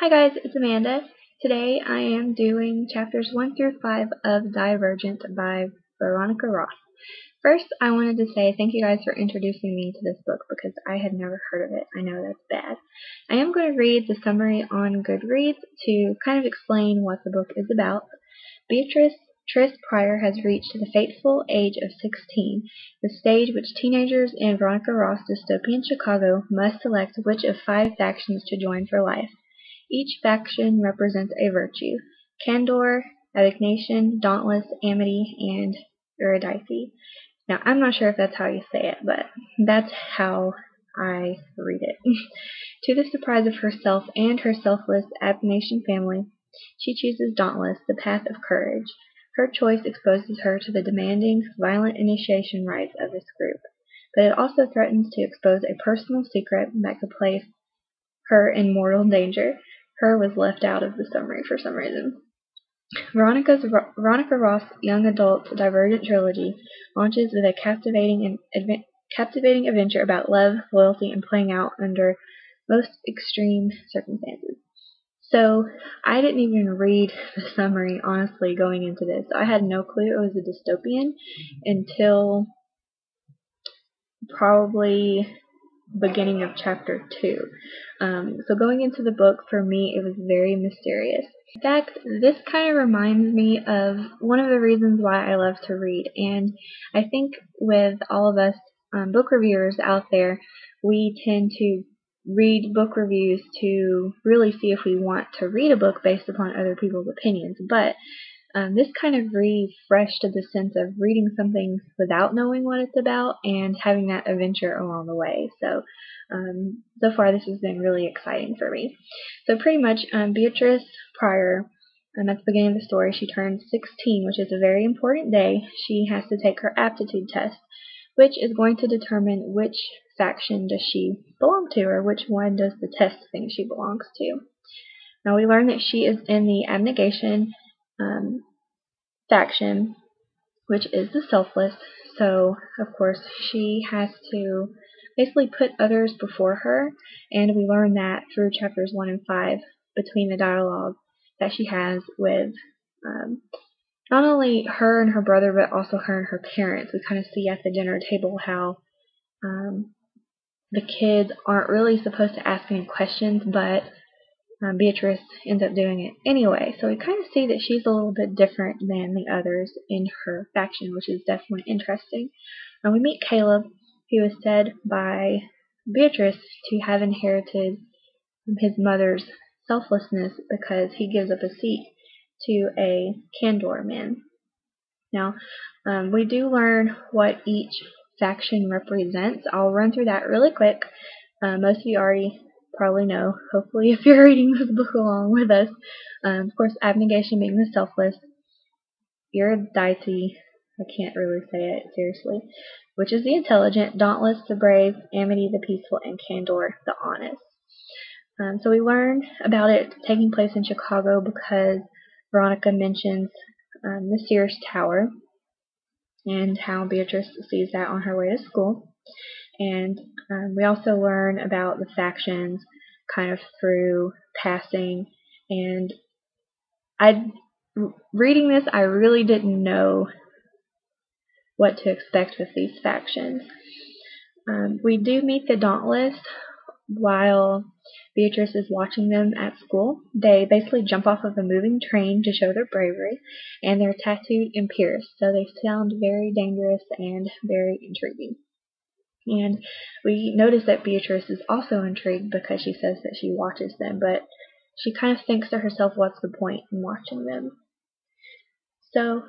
Hi guys, it's Amanda. Today I am doing chapters 1 through 5 of Divergent by Veronica Roth. First, I wanted to say thank you guys for introducing me to this book because I had never heard of it. I know that's bad. I am going to read the summary on Goodreads to kind of explain what the book is about. Beatrice Tris Pryor has reached the fateful age of 16, the stage which teenagers in Veronica Roth's dystopian Chicago must select which of 5 factions to join for life. Each faction represents a virtue: candor, abnegation, dauntless, amity, and erudite. Now, I'm not sure if that's how you say it, but that's how I read it. To the surprise of herself and her selfless abnegation family, she chooses dauntless, the path of courage. Her choice exposes her to the demanding, violent initiation rites of this group, but it also threatens to expose a personal secret that could place her in mortal danger. Her was left out of the summary for some reason. Veronica Roth's young adult Divergent trilogy launches with a captivating adventure about love, loyalty, and playing out under most extreme circumstances. So I didn't even read the summary, honestly, going into this. I had no clue it was a dystopian until probably beginning of chapter 2. So going into the book, for me, it was very mysterious. In fact, this kind of reminds me of one of the reasons why I love to read, and I think with all of us book reviewers out there, we tend to read book reviews to really see if we want to read a book based upon other people's opinions, but this kind of refreshed the sense of reading something without knowing what it's about and having that adventure along the way. So far this has been really exciting for me. So pretty much Beatrice Pryor, at the beginning of the story, she turns 16, which is a very important day. She has to take her aptitude test, which is going to determine which faction does she belong to, or which one does the test think she belongs to. Now we learn that she is in the abnegation faction, which is the selfless. So of course she has to basically put others before her, and we learn that through chapters 1 and 5 between the dialogue that she has with not only her and her brother, but also her and her parents. We kind of see at the dinner table how the kids aren't really supposed to ask any questions, but Beatrice ends up doing it anyway. So we kind of see that she's a little bit different than the others in her faction, which is definitely interesting. And we meet Caleb, who is said by Beatrice to have inherited his mother's selflessness because he gives up a seat to a Candor man. Now, we do learn what each faction represents. I'll run through that really quick. Most of you already probably know, hopefully, if you're reading this book along with us. Of course, abnegation being the selfless, erudite, I can't really say it seriously, which is the intelligent, dauntless, the brave, amity, the peaceful, and candor, the honest. So we learn about it taking place in Chicago because Veronica mentions the Sears Tower and how Beatrice sees that on her way to school. And we also learn about the factions kind of through passing. And reading this, I really didn't know what to expect with these factions. We do meet the Dauntless while Beatrice is watching them at school. They basically jump off of a moving train to show their bravery, and they're tattooed and pierced, so they sound very dangerous and very intriguing. And we notice that Beatrice is also intrigued because she says that she watches them, but she kind of thinks to herself, what's the point in watching them? So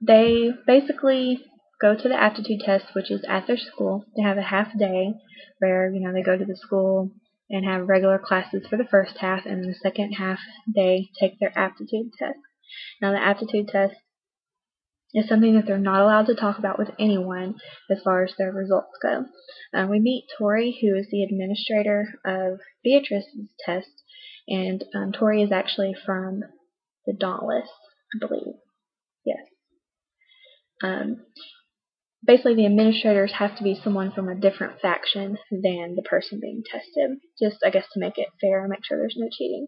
they basically go to the aptitude test, which is at their school. They have a half day where they go to the school and have regular classes for the first half, and in the second half they take their aptitude test. Now the aptitude test is something that they're not allowed to talk about with anyone as far as their results go. We meet Tori, who is the administrator of Beatrice's test, and Tori is actually from the Dauntless, I believe. Yes. basically the administrators have to be someone from a different faction than the person being tested, just I guess to make it fair and make sure there's no cheating.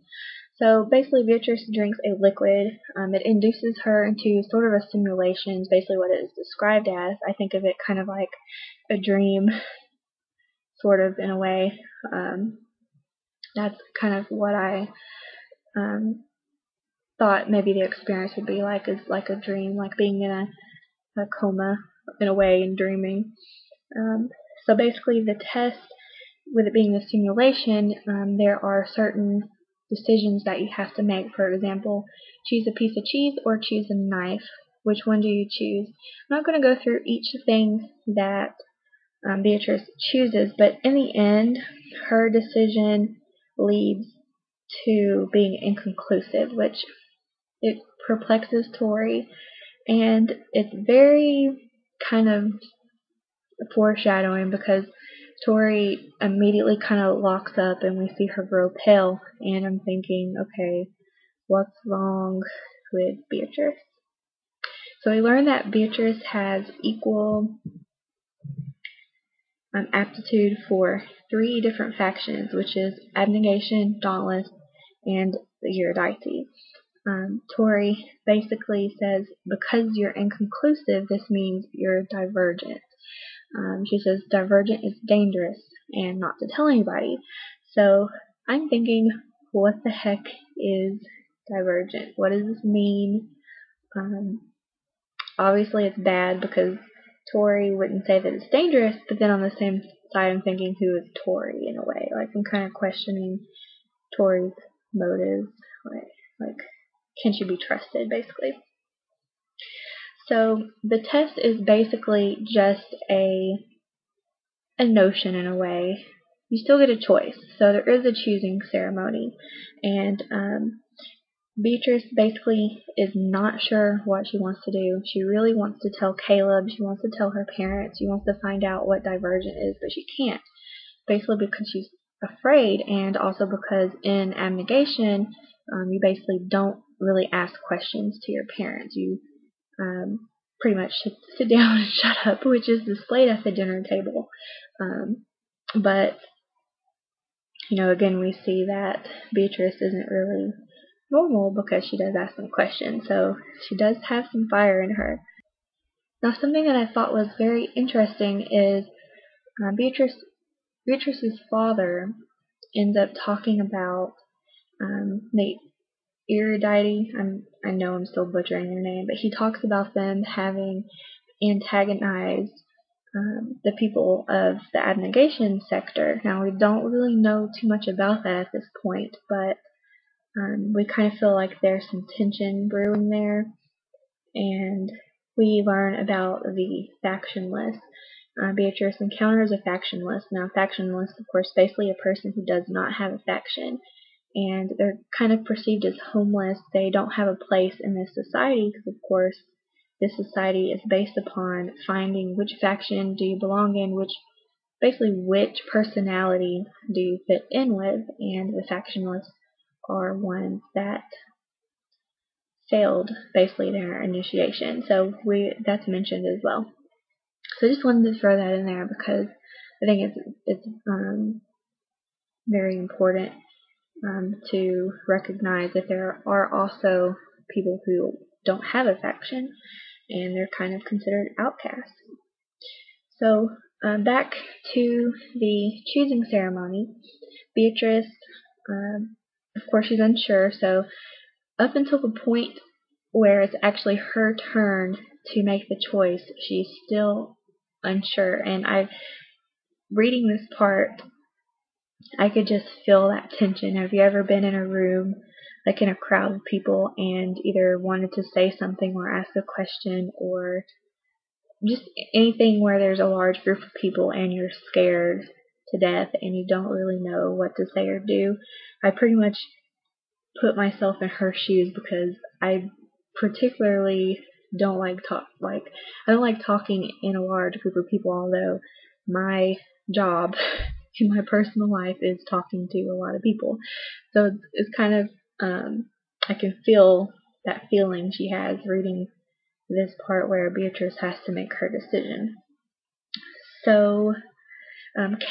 So basically Beatrice drinks a liquid. It induces her into sort of a simulation, is basically what it is described as. I think of it kind of like a dream, sort of, in a way. That's kind of what I thought maybe the experience would be like, is like a dream, like being in a coma in a way and dreaming. So basically the test, with it being a simulation, there are certain decisions that you have to make. For example, choose a piece of cheese or choose a knife. Which one do you choose? I'm not going to go through each thing that Beatrice chooses, but in the end, her decision leads to being inconclusive, which it perplexes Tori, and it's very kind of foreshadowing because Tori immediately kind of locks up and we see her grow pale, and I'm thinking, okay, what's wrong with Beatrice? So we learn that Beatrice has equal aptitude for 3 different factions, which is Abnegation, Dauntless, and the Eurydice. Tori basically says, because you're inconclusive, this means you're divergent. She says Divergent is dangerous and not to tell anybody. So I'm thinking, what the heck is Divergent? What does this mean? Obviously it's bad because Tori wouldn't say that it's dangerous, but then on the same side I'm thinking, who is Tori, in a way? Like, I'm kind of questioning Tori's motives. Like, can she be trusted, basically? So the test is basically just a notion, in a way. You still get a choice, so there is a choosing ceremony, and Beatrice basically is not sure what she wants to do. She really wants to tell Caleb, she wants to tell her parents, she wants to find out what Divergent is, but she can't, basically because she's afraid, and also because in Abnegation, you basically don't really ask questions to your parents. You pretty much sit down and shut up, which is displayed at the dinner table. But, again, we see that Beatrice isn't really normal because she does ask some questions, so she does have some fire in her. Now, something that I thought was very interesting is Beatrice's father ends up talking about the Eurydice. I know I'm still butchering their name, but he talks about them having antagonized the people of the Abnegation sector. Now, we don't really know too much about that at this point, but we kind of feel like there's some tension brewing there, and we learn about the factionless. Beatrice encounters a factionless. Now, factionless, of course, basically a person who does not have a faction, and they're kind of perceived as homeless. They don't have a place in this society because, of course, this society is based upon finding which faction do you belong in, which personality do you fit in with, and the factionless are ones that failed basically their initiation. So that's mentioned as well. So I just wanted to throw that in there because I think it's very important to recognize that there are also people who don't have a faction and they're kind of considered outcasts. So back to the choosing ceremony. Beatrice, of course, she's unsure, so up until the point where it's actually her turn to make the choice, she's still unsure. And reading this part, I could just feel that tension. Have you ever been in a room, like in a crowd of people, and either wanted to say something or ask a question, or just anything where there's a large group of people and you're scared to death and you don't really know what to say or do? I pretty much put myself in her shoes because I particularly don't like I don't like talking in a large group of people, although my job in my personal life is talking to a lot of people. So it's kind of I can feel that feeling she has reading this part where Beatrice has to make her decision. So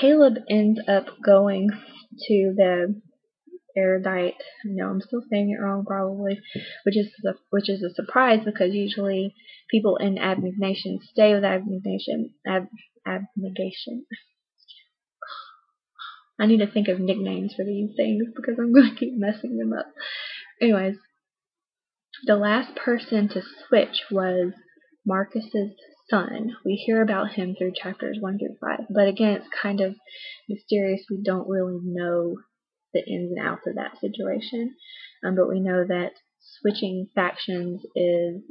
Caleb ends up going to the erudite. No, I'm still saying it wrong probably, which is a surprise because usually people in abnegation stay with abnegation. Abnegation. I need to think of nicknames for these things because I'm going to keep messing them up. Anyways, the last person to switch was Marcus's son. We hear about him through chapters 1 through 5, but again, it's kind of mysterious. We don't really know the ins and outs of that situation, but we know that switching factions is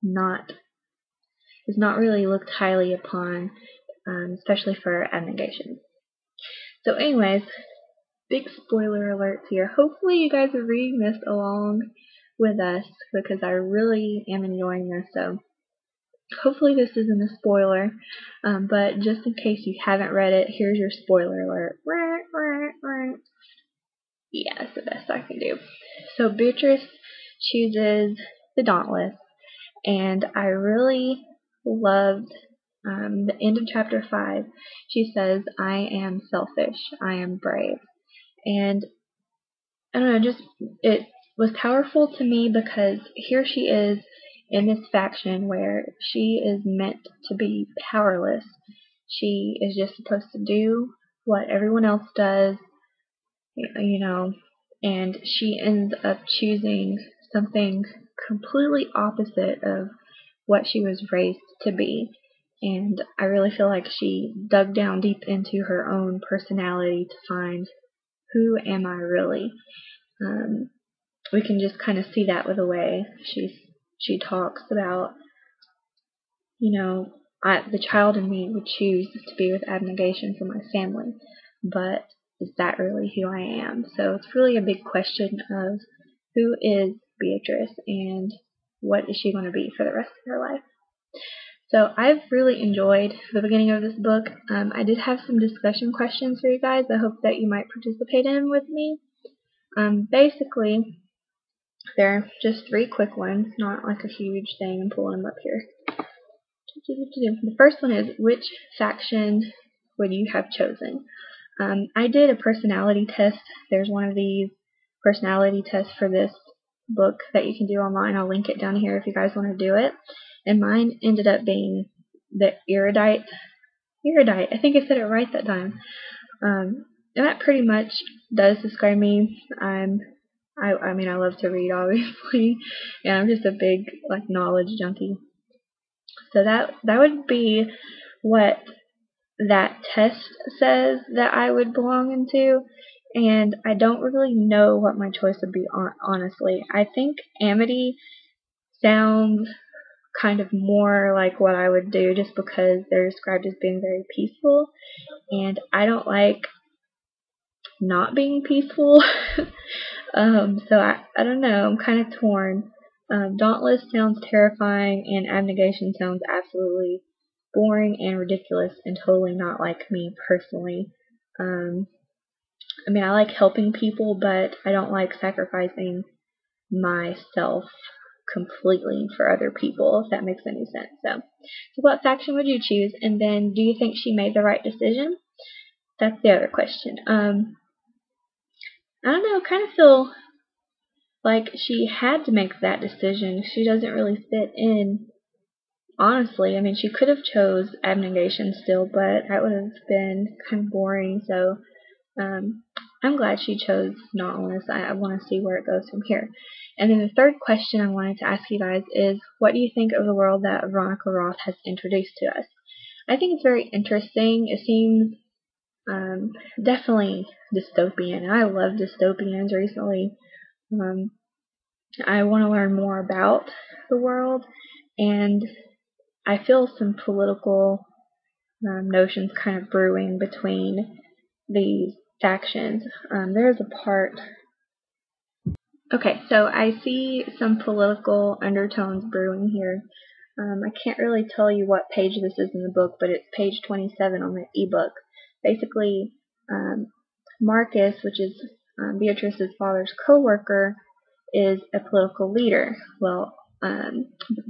not really looked highly upon, especially for abnegation. So anyways, big spoiler alerts here. Hopefully you guys are reading this along with us because I really am enjoying this. So hopefully this isn't a spoiler, but just in case you haven't read it, here's your spoiler alert. Yeah, that's the best I can do. So Beatrice chooses the Dauntless, and I really loved the end of chapter 5. She says, "I am selfish, I am brave." And I don't know, just it was powerful to me because here she is in this faction where she is meant to be powerless. She is just supposed to do what everyone else does, and she ends up choosing something completely opposite of what she was raised to be. And I really feel like she dug down deep into her own personality to find, who am I really? We can just kind of see that with the way she talks about, the child in me would choose to be with abnegation for my family, but is that really who I am? So it's really a big question of who is Beatrice and what is she going to be for the rest of her life. So I've really enjoyed the beginning of this book. I did have some discussion questions for you guys I hope that you might participate in with me. Basically, they're just 3 quick ones, not like a huge thing. I'm pulling them up here. The first one is, which faction would you have chosen? I did a personality test. There's one of these personality tests for this book that you can do online. I'll link it down here if you guys want to do it. And mine ended up being the erudite. I think I said it right that time. And that pretty much does describe me. I mean, I love to read, obviously, and I'm just a big knowledge junkie. So that would be what that test says that I would belong into, and I don't really know what my choice would be, honestly. I think Amity sounds kind of more like what I would do just because they're described as being very peaceful, and I don't like not being peaceful. So I don't know, I'm kind of torn. Dauntless sounds terrifying, and abnegation sounds absolutely boring and ridiculous and totally not like me personally. I mean, I like helping people, but I don't like sacrificing myself completely for other people, if that makes any sense. So what faction would you choose? And then, do you think she made the right decision? That's the other question. I don't know, I kind of feel like she had to make that decision. She doesn't really fit in, honestly. I mean, she could have chose abnegation still, but that would have been kind of boring. So I'm glad she chose Dauntless. I want to see where it goes from here. And then the third question I wanted to ask you guys is, what do you think of the world that Veronica Roth has introduced to us? I think it's very interesting. It seems definitely dystopian. I love dystopians recently. I want to learn more about the world, and I feel some political notions kind of brewing between these factions. There's a part. Okay, so I see some political undertones brewing here. I can't really tell you what page this is in the book, but it's page 27 on the ebook. Basically, Marcus, which is Beatrice's father's co-worker, is a political leader. Well,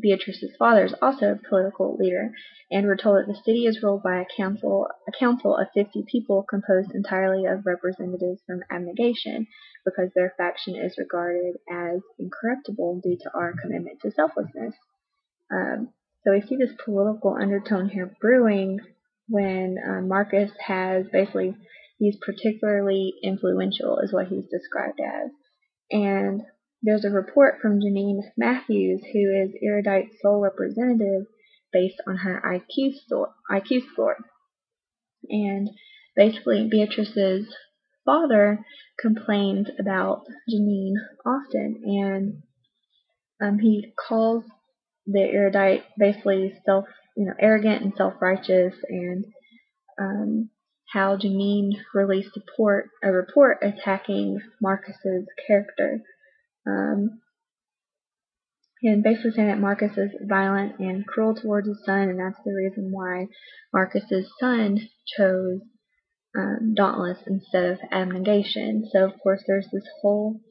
Beatrice's father is also a political leader, and we're told that the city is ruled by a council of 50 people composed entirely of representatives from abnegation, because their faction is regarded as incorruptible due to our commitment to selflessness. So we see this political undertone here brewing when Marcus has basically, he's particularly influential, is what he's described as. And there's a report from Janine Matthews, who is Erudite's sole representative based on her IQ score. And basically, Beatrice's father complains about Janine often, and he calls the erudite basically arrogant and self-righteous, and how Janine released a report attacking Marcus's character, and basically saying that Marcus is violent and cruel towards his son, and that's the reason why Marcus's son chose Dauntless instead of abnegation. So of course there's this whole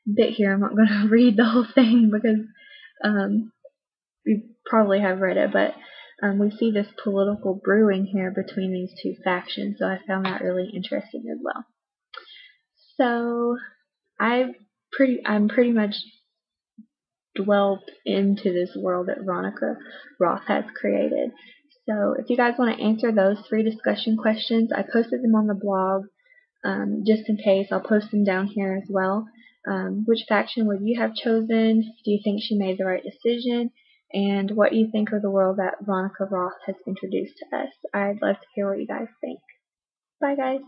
bit here. I'm not going to read the whole thing because you probably have read it, but we see this political brewing here between these two factions, so I found that really interesting as well. So I'm pretty much dwelled into this world that Veronica Roth has created. So if you guys want to answer those 3 discussion questions, I posted them on the blog just in case. I'll post them down here as well. Which faction would you have chosen? Do you think she made the right decision? And what you think of the world that Veronica Roth has introduced to us. I'd love to hear what you guys think. Bye, guys.